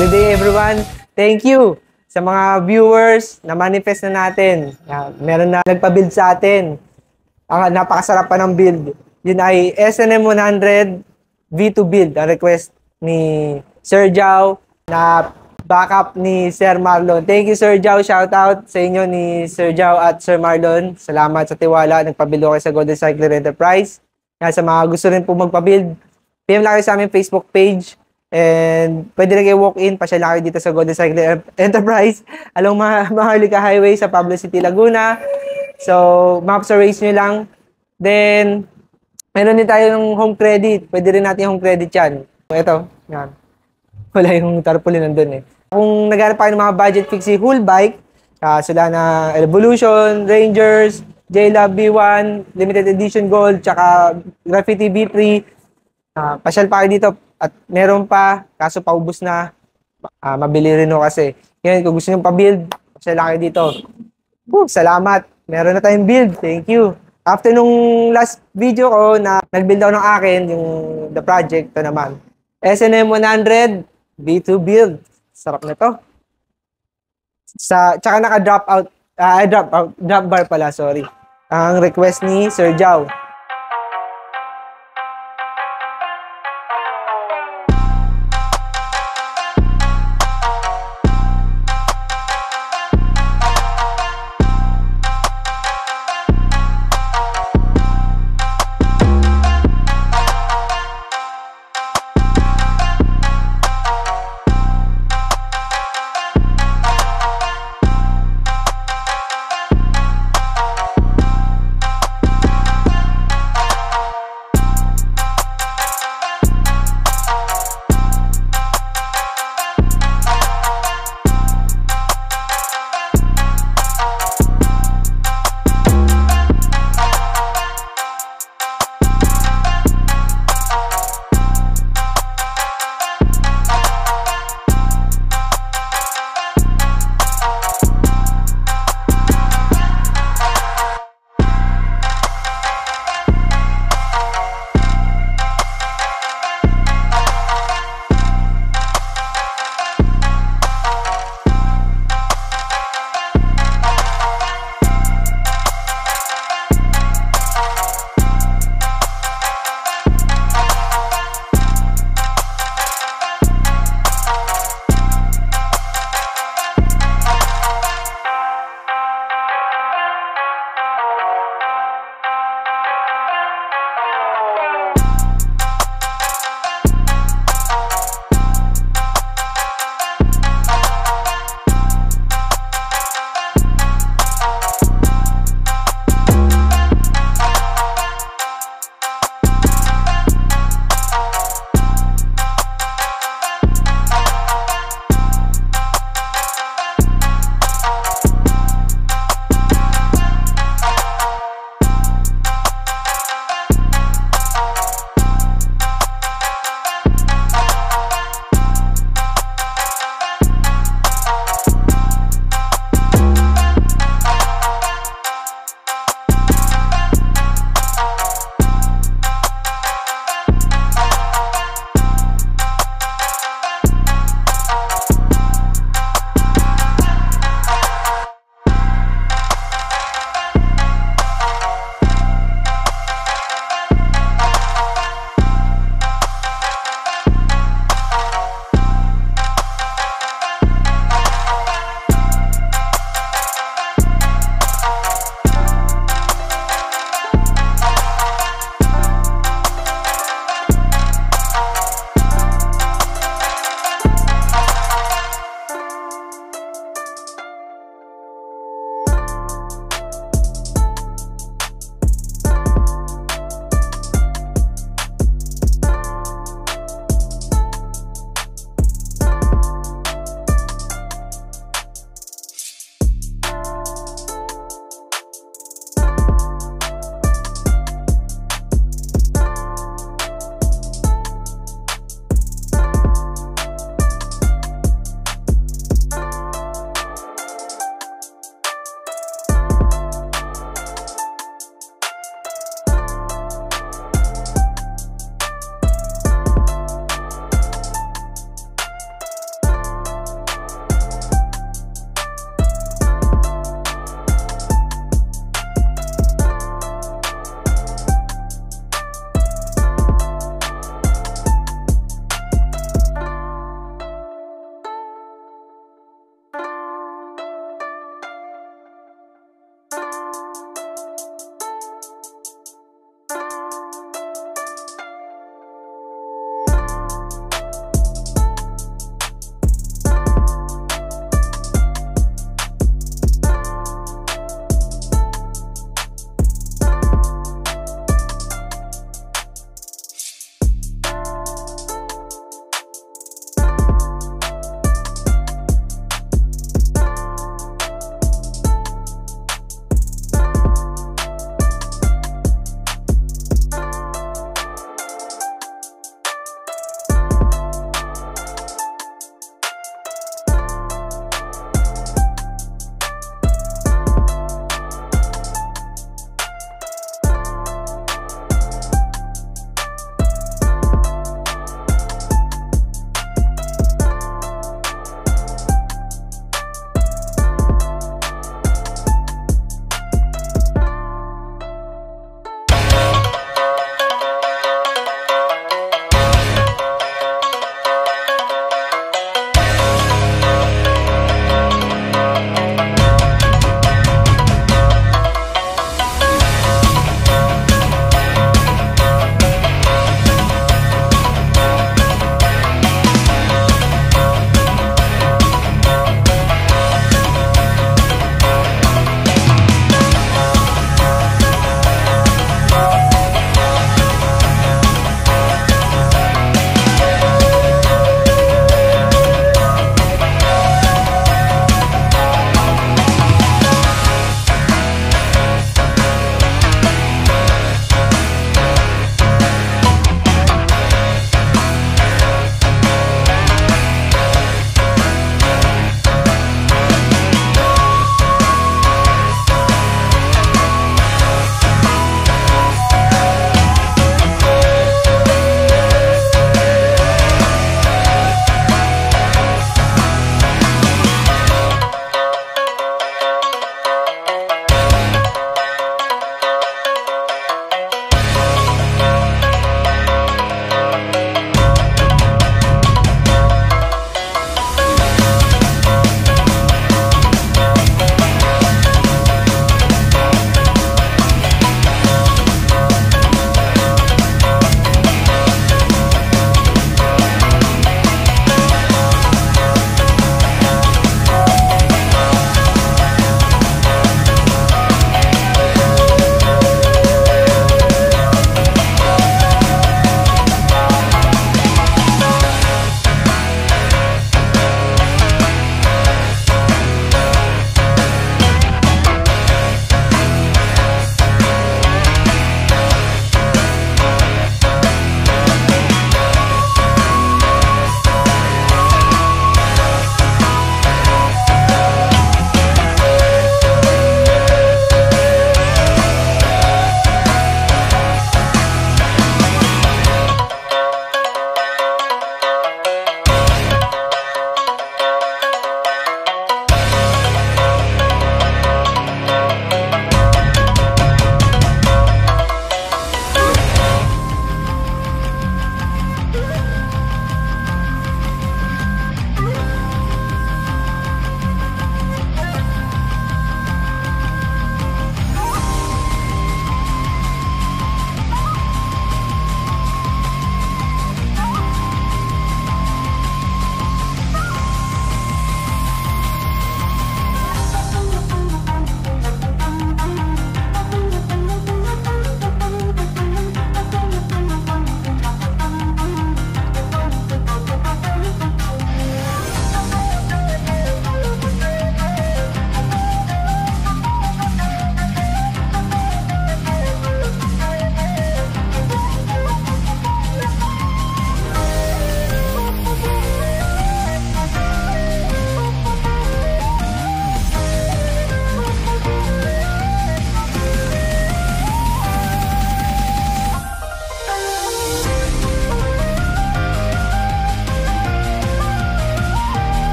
Good day everyone. Thank you sa mga viewers na manifest na natin. Meron na nagpa-build sa atin. Ang napakasarap pa ng build. Yun ay SNM 100 V2 build. Ang request ni Sir Jao na backup ni Sir Marlon. Thank you Sir Jao. Shout out sa inyo ni Sir Jao at Sir Marlon. Salamat sa tiwala. Nagpa-build kayo sa Golden Cycler Enterprise. Sa mga gusto rin po magpa-build, PM lang kayo sa aming Facebook page. And pwede rin kayo walk-in, pasyal lang kayo dito sa Golden Cycler Enterprise along Maharlika Highway sa Pablo City, Laguna. So, maps sa race nyo lang. Then, meron din tayo ng home credit. Pwede rin natin yung home credit yan. Ito, yan. Wala yung tarpaulin nandun eh. Kung naghanap pa kayo ng mga budget fixie whole bike, sila na Evolution, Rangers, JLab B1, Limited Edition Gold, tsaka Graffiti B3. Pasyal pa kayo dito. At meron pa, kaso paubos na, mabili rin o kasi. Ngayon, kung gusto nyo pa-build, pasala kayo dito. Salamat. Meron na tayong build. Thank you. After nung last video ko na nag-build ako ng akin, yung the project, ito naman. SNM 100 V2 build. Sarap na to. Tsaka naka-drop out, drop bar pala, sorry. Ang request ni Sir Jao.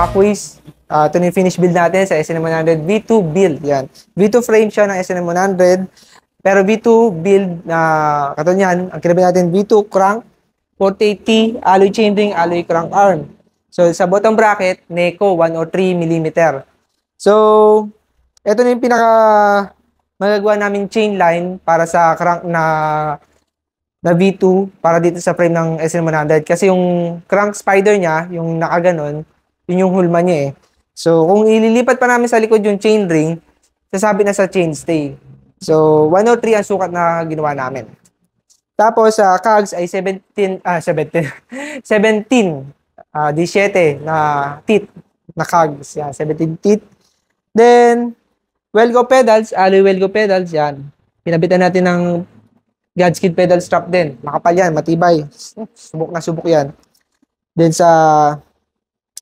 mga quiz. Ito na yung finish build natin sa SNM100 V2 build. Yan. V2 frame siya ng SNM100. Pero V2 build na katulad yan, ang kinabit natin V2 crank, 480 alloy chainring, alloy crank arm. So sa bottom bracket, Neko 103 mm. So ito na yung pinaka magagawa namin chain line para sa crank na V2 para dito sa frame ng SN100 kasi yung crank spider niya, yung nakaganon, yun yung hulma niya eh. So kung ililipat pa namin sa likod yung chain ring, sasabi na sa chain stay. So 103 ang sukat na ginawa namin. Tapos sa cogs ay 17 17 na teeth na cogs, yan, 17 teeth. Then Welgo pedals, alloy Welgo pedals, yan. Pinabitan natin ng Godskid pedal strap din. Makapal yan, matibay. Subok na subok yan. Then sa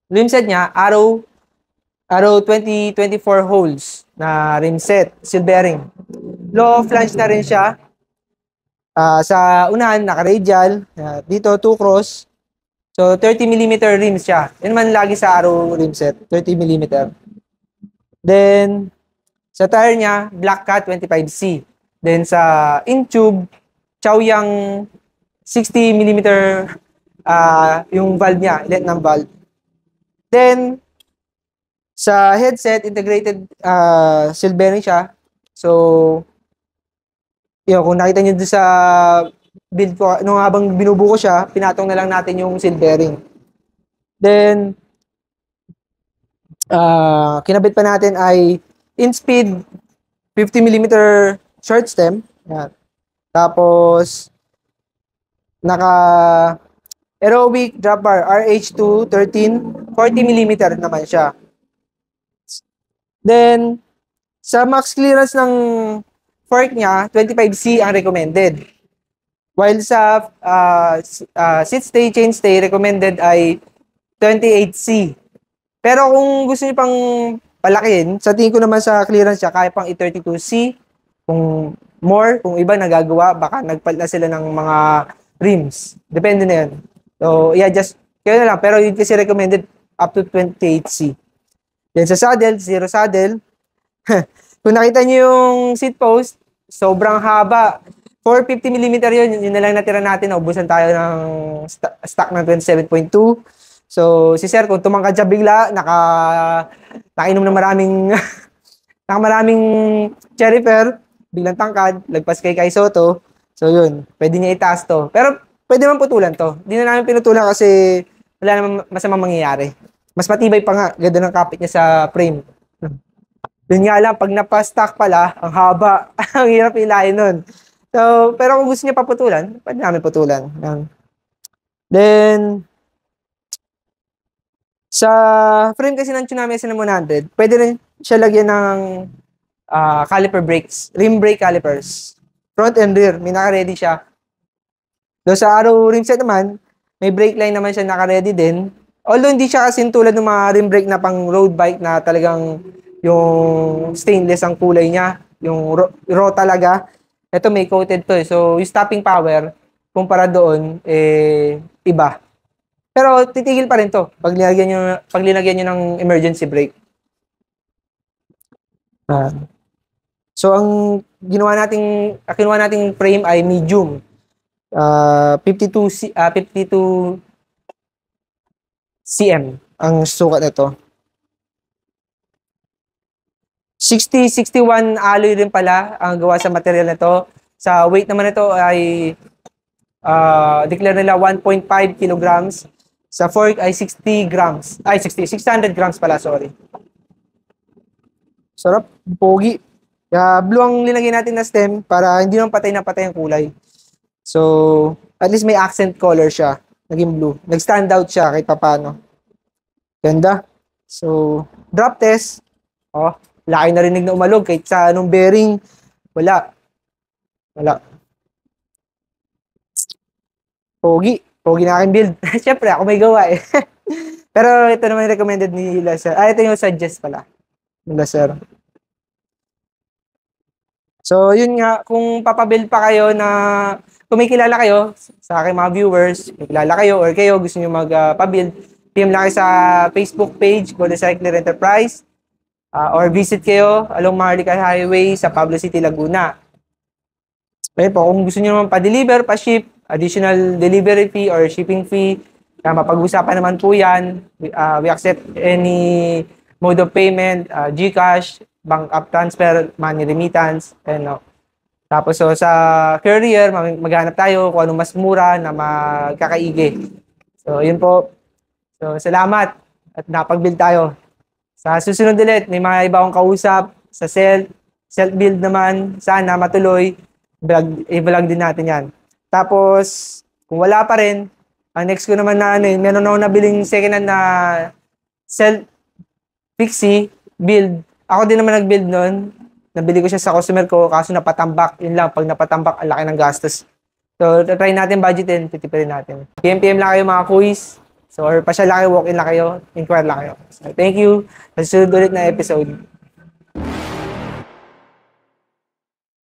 rim set niya, Arrow 2024 holes na rim set, seal bearing. Low flange na rin siya. Sa unahan, naka-radial. Dito, 2 cross. So, 30 mm rims siya. Yan man lagi sa Arrow rim set, 30 mm. Then, sa tire niya, Black Cat 25C. Then sa in-tube, Chaoyang 60 mm yung valve niya, length ng valve. Then, sa headset, integrated seal bearing siya. So, yun, kung nakita nyo doon sa build ko, nung habang binubuko siya, pinatong na lang natin yung seal bearing. Then, kinabit pa natin ay in-speed 50 mm short stem. Yan. Tapos, naka aerobic drop bar RH2 13, 40 mm naman siya. Then, sa max clearance ng fork niya, 25C ang recommended. While sa sit stay, chain stay, recommended ay 28C. Pero kung gusto niyo pang palakihin, sa tingin ko naman sa clearance siya, kaya pang i32C. Kung more, kung iba nagagawa, baka nagpalit na sila ng mga rims. Depende na yun. So, yeah, just, kayo na lang. Pero yun kasi recommended up to 28C. Then sa saddle, zero saddle. Kung nakita niyo yung seat post, sobrang haba. 450 mm yun na lang natira natin. Naubusan tayo ng stock ng 27.2. So, si Sir, kung tumangkad siya bigla, nakainom ng maraming cherry pear, biglang tangkad, lagpas kay Soto. So, yun, pwede niya itaas to. Pero, pwede naman putulan to. Hindi na namin pinutulan kasi wala naman masamang mangyayari. Mas matibay pa nga, ganda ng kapit niya sa frame. Yun nga lang, pag napastock pala, ang haba, ang hirap ilahin nun. So, pero kung gusto niya paputulan, pwede namin putulan. Then, sa frame kasi ng Tsunami SN100, pwede rin siya lagyan ng caliper brakes, rim brake calipers. Front and rear, may naka-ready siya. So sa Arrow rim set naman, may brake line naman siya naka-ready din. Although hindi siya kasi tulad ng mga rim brake na pang road bike na talagang yung stainless ang kulay niya, yung raw talaga. Ito may coated to eh. So yung stopping power, kumpara doon, iba. Pero titigil pa rin to pag linagyan nyo ng emergency brake. So ang kinuha nating frame ay medium. 52 cm ang sukat nito. 60-61 alloy rin pala ang gawa sa material nito. Sa weight naman nito ay declare nila 1.5 kilograms. Sa fork ay 600 grams pala, sorry. Sarap, pogi. Blue ang linagay natin na stem para hindi naman patay na patay ang kulay. So, at least may accent color siya. Naging blue. Nag-stand out siya kahit papano. Ganda. So, drop test. Oh, laki narinig na umalog kahit sa anong bearing. Wala. Pogi na aking build. Siyempre, ako may gawa eh. Pero ito naman recommended ni Sir. Ito yung suggest pala. Nila Sir. So, yun nga, kung papabuild pa kayo na, kung may kilala kayo, sa aking mga viewers, may kilala kayo or kayo gusto nyo magpa-build, PM lang kayo sa Facebook page, Golden Cycler Enterprise. Or visit kayo along Maharlika Highway sa Pablo City, Laguna. Ayun po, kung gusto nyo naman pa-deliver, pa-ship, additional delivery fee or shipping fee, mapag-usapan naman po yan. We accept any mode of payment, GCash, bank app transfer, money remittance, and tapos so, sa courier, maghanap tayo kung anong mas mura na magkakaigi. So, yun po. So, salamat at napag-build tayo. Sa susunod ulit, may mga iba akong kausap sa self-build naman. Sana matuloy. I-vlog din natin yan. Tapos, kung wala pa rin, ang next ko naman na meron ako nabiling second hand na Pixie build. Ako din naman nag-build nun. Nabili ko siya sa customer ko, kaso napatambak. Yun lang, pag napatambak, ang laki ng gastos. So, try natin budgetin, titipirin natin. PM lang kayo mga kuis. So, or pa siya lang kayo, walk-in lang kayo, inquire lang kayo. So, thank you. Sa susunod ulit na episode.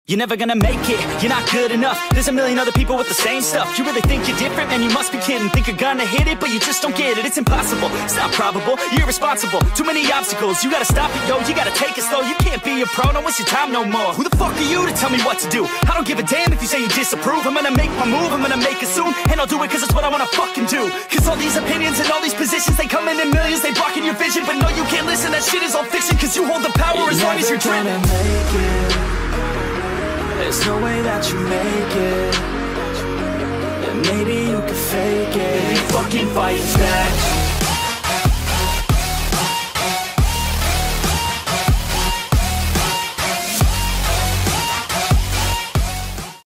You're never gonna make it, you're not good enough. There's a million other people with the same stuff. You really think you're different? Man, you must be kidding. Think you're gonna hit it, but you just don't get it. It's impossible, it's not probable, you're irresponsible. Too many obstacles, you gotta stop it, yo. You gotta take it slow, you can't be a pro. Don't waste your time no more. Who the fuck are you to tell me what to do? I don't give a damn if you say you disapprove. I'm gonna make my move, I'm gonna make it soon. And I'll do it cause it's what I wanna fucking do. Cause all these opinions and all these positions, they come in millions. They blocking your vision, but no, you can't listen. That shit is all fiction. Cause you hold the power as long as you're dreaming. There's no way that you make it. And maybe you can fake it. Fucking fight now.